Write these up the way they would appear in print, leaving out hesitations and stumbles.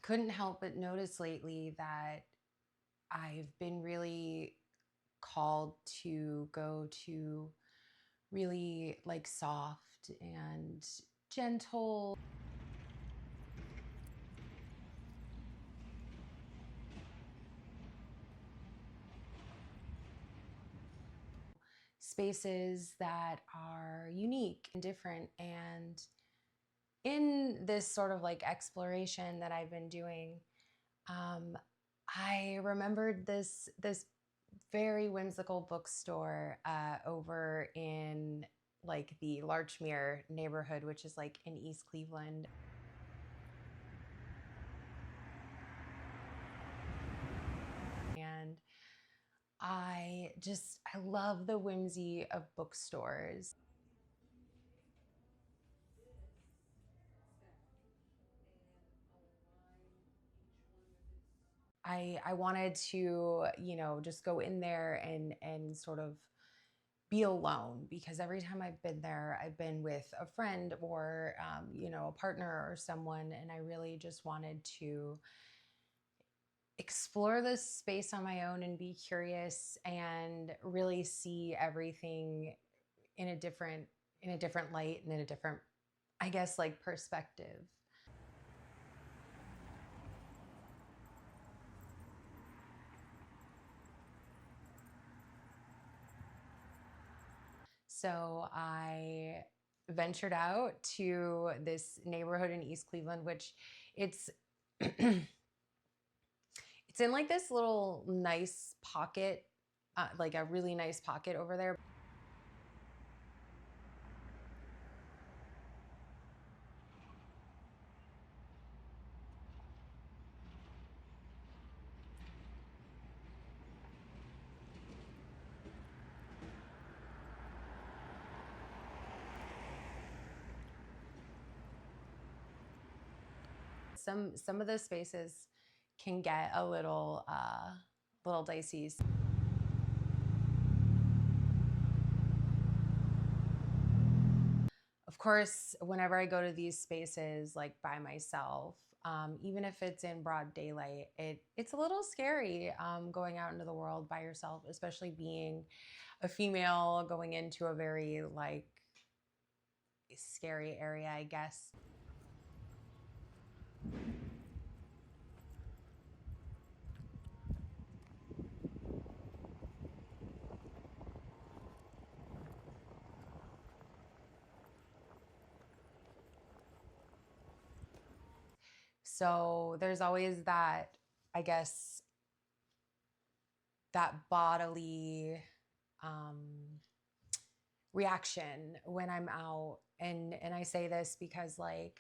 couldn't help but notice lately that I've been really called to go to really like soft and gentle spaces that are unique and different. And in this sort of like exploration that I've been doing, I remembered this very whimsical bookstore over in like the Larchmere neighborhood, which is like in East Cleveland. And I love the whimsy of bookstores. I wanted to, just go in there and sort of be alone, because every time I've been there, I've been with a friend or, a partner or someone, and I really just wanted to explore this space on my own and be curious and really see everything in a different light and in a different, I guess, like perspective. So I ventured out to this neighborhood in East Cleveland, which it's it's in like this little nice pocket, like a really nice pocket over there. Some of the spaces can get a little dicey. Of course, whenever I go to these spaces like by myself, even if it's in broad daylight, it's a little scary going out into the world by yourself, especially being a female going into a very like scary area, I guess. So there's always that, I guess, that bodily um, reaction when I'm out. And I say this because like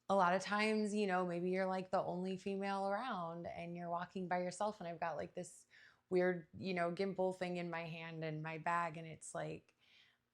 a lot of times, maybe you're like the only female around and you're walking by yourself, and I've got like this weird, gimbal thing in my hand and my bag, and it's like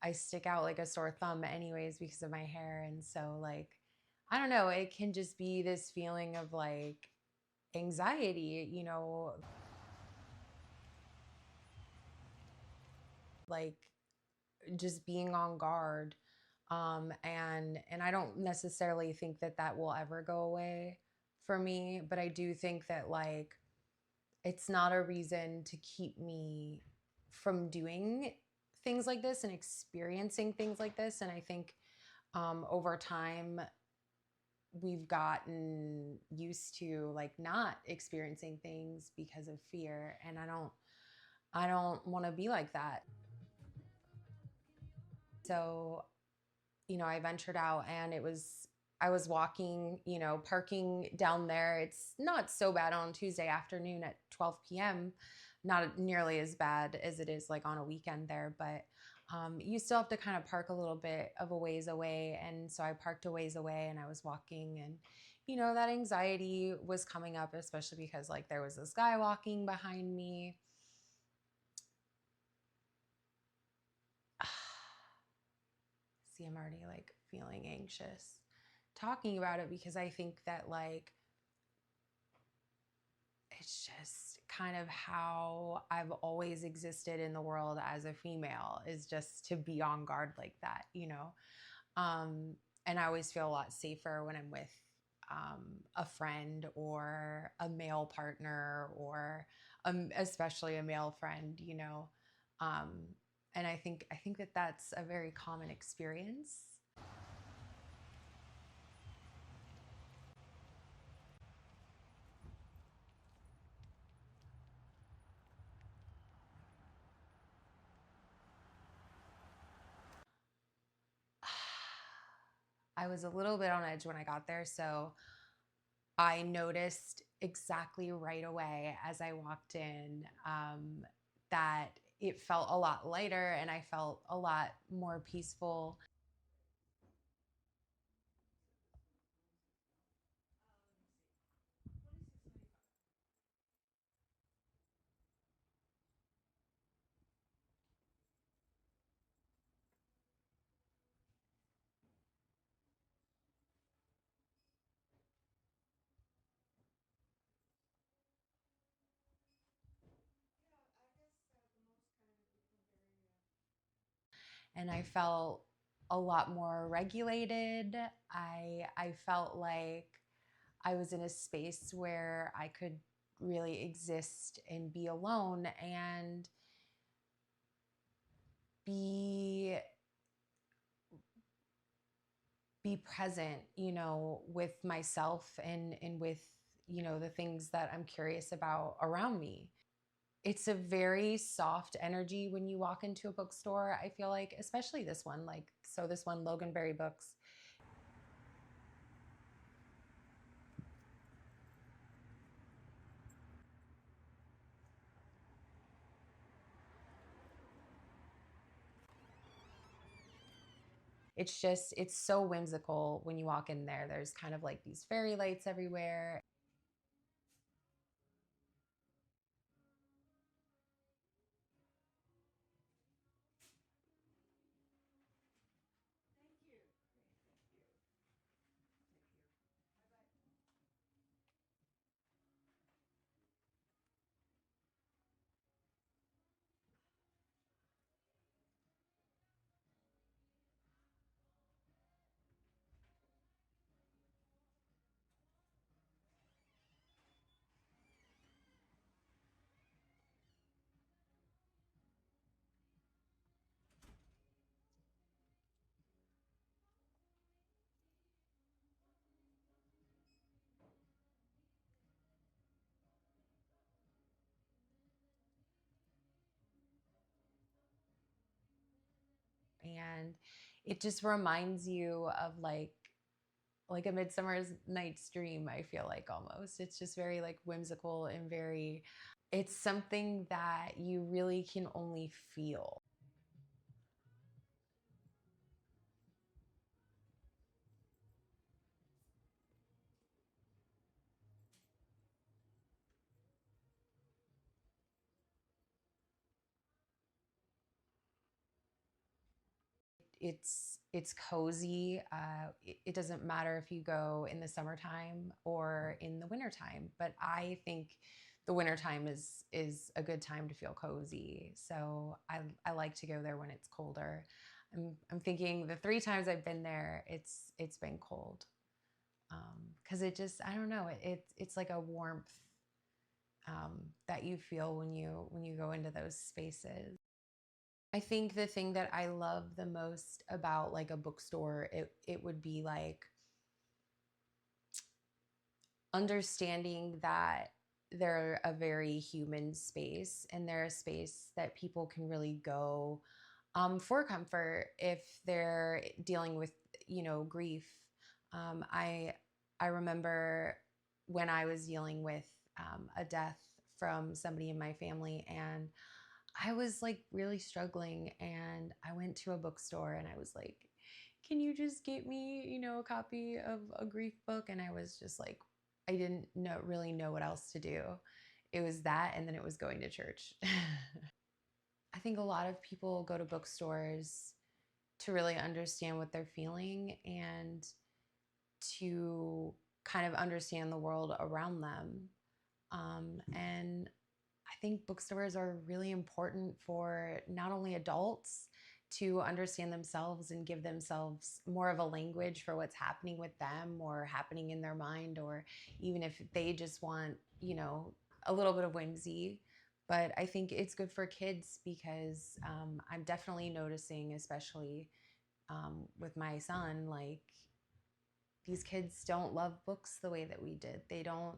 I stick out like a sore thumb anyways because of my hair. And so like, I don't know, it can just be this feeling of like anxiety, like just being on guard. And I don't necessarily think that that will ever go away for me, but I do think that like it's not a reason to keep me from doing things like this and experiencing things like this. And I think over time we've gotten used to like not experiencing things because of fear, and I don't want to be like that. So I ventured out, and I was walking, parking down there. It's not so bad on Tuesday afternoon at 12 p.m. Not nearly as bad as it is like on a weekend there, but you still have to kind of park a little bit of a ways away. And so I parked a ways away and I was walking, and, that anxiety was coming up, especially because like there was this guy walking behind me. See, I'm already like feeling anxious talking about it, because I think that like it's just kind of how I've always existed in the world as a female, is just to be on guard like that. And I always feel a lot safer when I'm with a friend or a male partner or especially a male friend, you know. Um, and I think that that's a very common experience. I was a little bit on edge when I got there, so I noticed exactly right away as I walked in that it felt a lot lighter and I felt a lot more peaceful. And I felt a lot more regulated. I felt like I was in a space where I could really exist and be alone and be be present, you know, with myself and with, you know, the things that I'm curious about around me. It's a very soft energy when you walk into a bookstore. I feel like, especially this one, like, so this one, Loganberry Books, it's just, it's so whimsical when you walk in there. There's kind of like these fairy lights everywhere. And it just reminds you of like a Midsummer's Night's Dream. I feel like almost it's just very like whimsical and very, it's something that you really can only feel. It's cozy. It doesn't matter if you go in the summertime or in the wintertime, but I think the wintertime is a good time to feel cozy. So I like to go there when it's colder. I'm thinking the three times I've been there, it's been cold, because it just, I don't know, it's like a warmth that you feel when you go into those spaces. I think the thing that I love the most about like a bookstore, it would be like understanding that they're a very human space and they're a space that people can really go for comfort if they're dealing with, you know, grief. Um, I I remember when I was dealing with a death from somebody in my family, and I was like really struggling, and I went to a bookstore and I was like, can you just get me, you know, a copy of a grief book? And I was just like, I didn't really know what else to do. It was that, and then it was going to church. I think a lot of people go to bookstores to really understand what they're feeling and to kind of understand the world around them. And I think bookstores are really important for not only adults to understand themselves and give themselves more of a language for what's happening with them or happening in their mind, or even if they just want, a little bit of whimsy. But I think it's good for kids because I'm definitely noticing, especially with my son, like these kids don't love books the way that we did. They don't.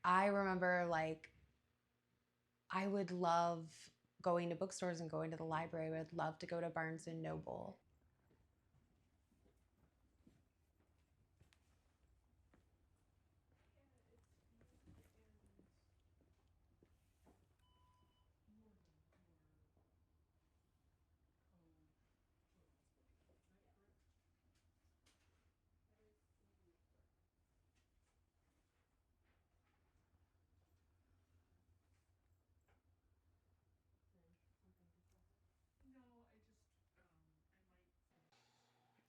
I remember like I would love going to bookstores and going to the library. I would love to go to Barnes and Noble.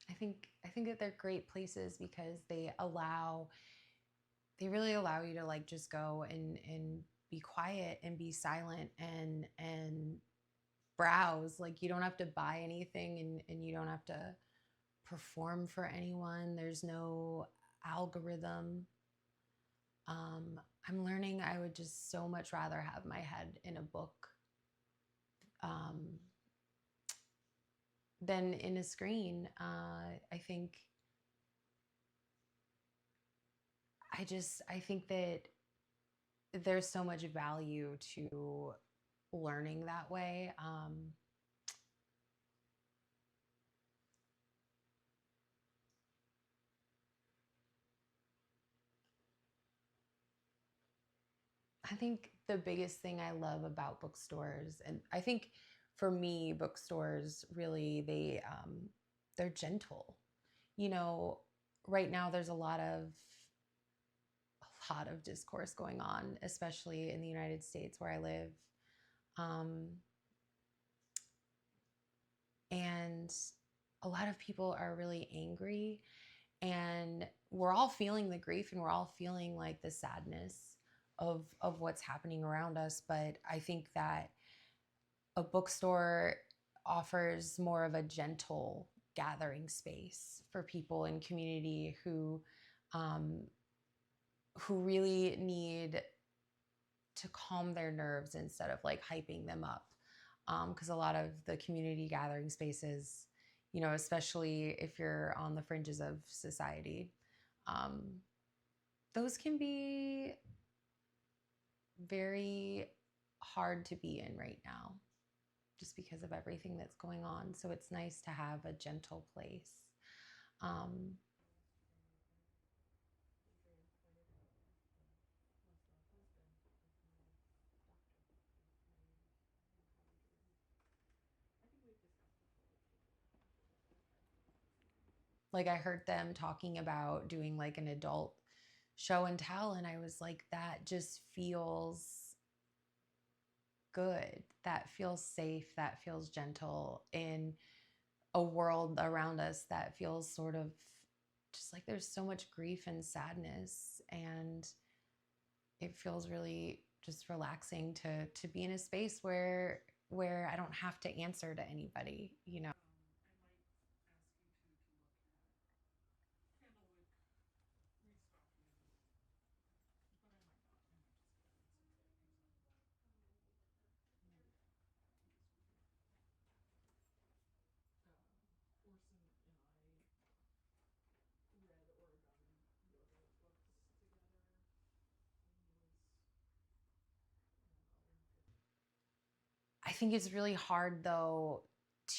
I think that they're great places because they really allow you to like just go and be quiet and be silent and browse. Like you don't have to buy anything, and you don't have to perform for anyone. There's no algorithm. I'm learning I would just so much rather have my head in a book um, than in a screen. I think that there's so much value to learning that way. I think the biggest thing I love about bookstores, and I think for me, bookstores really they're gentle. You know, right now there's a lot of discourse going on, especially in the United States where I live, um, and a lot of people are really angry, and we're all feeling the grief and we're all feeling like the sadness of what's happening around us. But I think that a bookstore offers more of a gentle gathering space for people in community um, who really need to calm their nerves instead of like hyping them up. Because a lot of the community gathering spaces, especially if you're on the fringes of society, um, those can be very hard to be in right now just because of everything that's going on. So it's nice to have a gentle place. Um, like I heard them talking about doing like an adult show and tell, and I was like, that just feels good. That feels safe. That feels gentle in a world around us that feels sort of just like there's so much grief and sadness, and it feels really just relaxing to be in a space where I don't have to answer to anybody. I think it's really hard though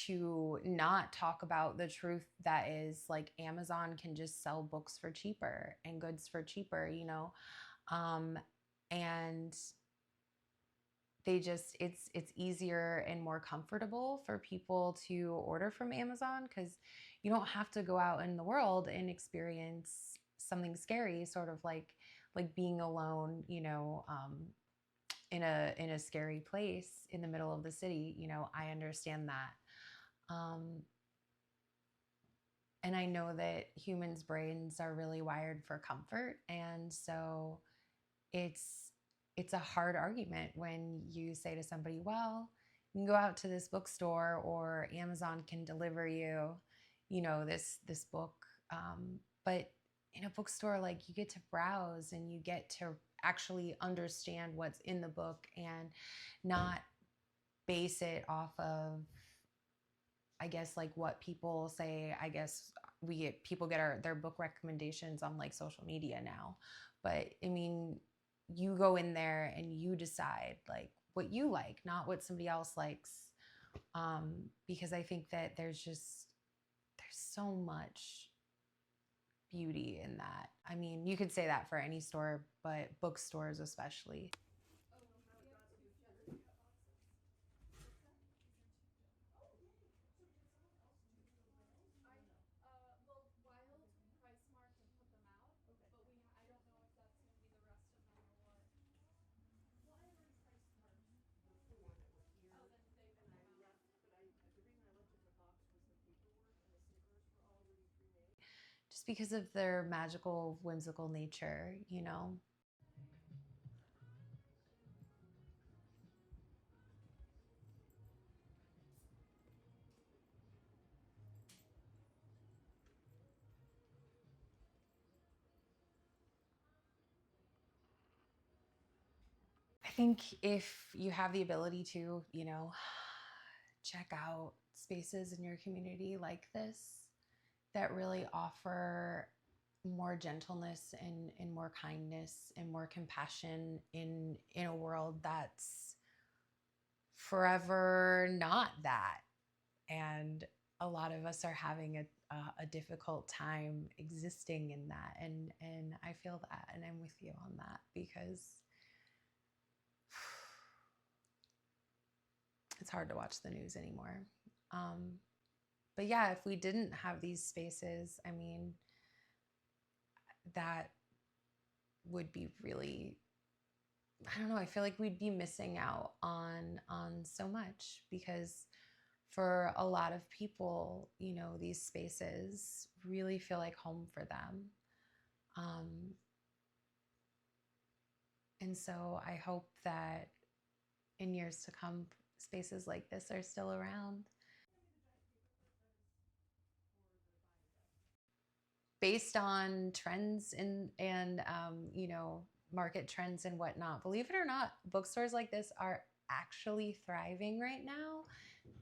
to not talk about the truth that is like Amazon can just sell books for cheaper and goods for cheaper. Um, and it's easier and more comfortable for people to order from Amazon because you don't have to go out in the world and experience something scary, sort of like being alone, in a scary place in the middle of the city. I understand that. Um, And I know that humans' brains are really wired for comfort, and so it's it's a hard argument when you say to somebody, well, you can go out to this bookstore or Amazon can deliver you, this book. But in a bookstore, like, you get to browse and you get to actually understand what's in the book and not base it off of, I guess, like what people say. I guess people get their book recommendations on like social media now. But I mean, you go in there and you decide like what you like, not what somebody else likes. Because I think that there's so much beauty in that. I mean, you could say that for any store, but bookstores especially. Just because of their magical, whimsical nature. I think if you have the ability to, check out spaces in your community like this that really offer more gentleness and more kindness and more compassion in a world that's forever not that. And a lot of us are having a difficult time existing in that. And I feel that, and I'm with you on that, because it's hard to watch the news anymore. But yeah, if we didn't have these spaces, I mean, that would be really, I don't know, I feel like we'd be missing out on so much, because for a lot of people, these spaces really feel like home for them. Um, and so I hope that in years to come, spaces like this are still around. Based on trends and market trends and whatnot, believe it or not, bookstores like this are actually thriving right now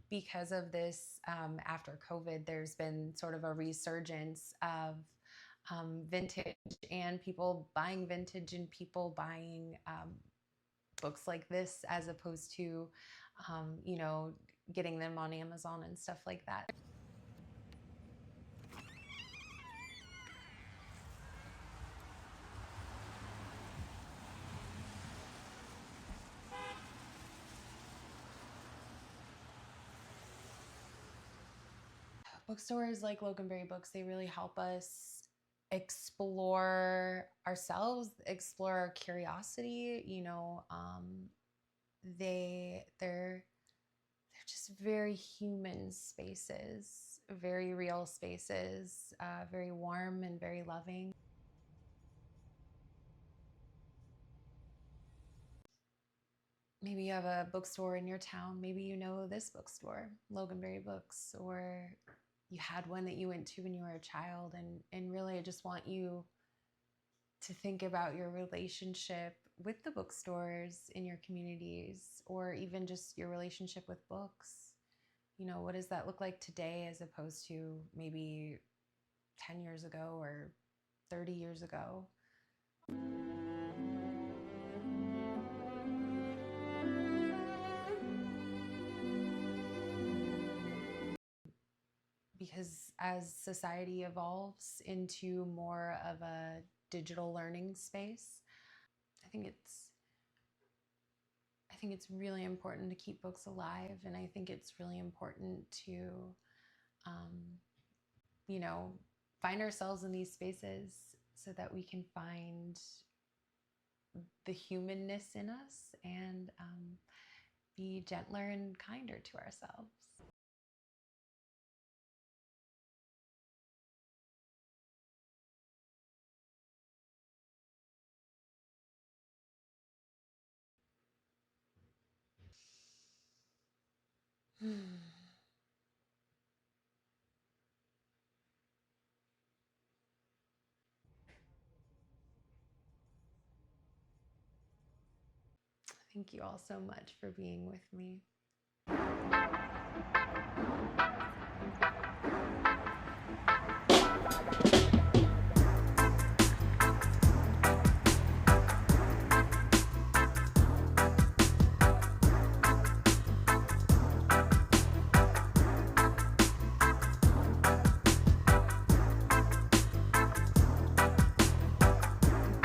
because of this. After COVID, there's been sort of a resurgence of vintage, and people buying vintage, and people buying books like this, as opposed to um, you know getting them on Amazon and stuff like that. Bookstores like Loganberry Books, they really help us explore ourselves, explore our curiosity. They're just very human spaces, very real spaces, very warm and very loving. Maybe you have a bookstore in your town. Maybe you know this bookstore, Loganberry Books, or you had one that you went to when you were a child. And really, I just want you to think about your relationship with the bookstores in your communities, or even just your relationship with books. What does that look like today as opposed to maybe 10 years ago or 30 years ago? Because as society evolves into more of a digital learning space, I think it's I think it's really important to keep books alive, and I think it's really important to, um, you know, find ourselves in these spaces so that we can find the humanness in us, and be gentler and kinder to ourselves. Thank you all so much for being with me.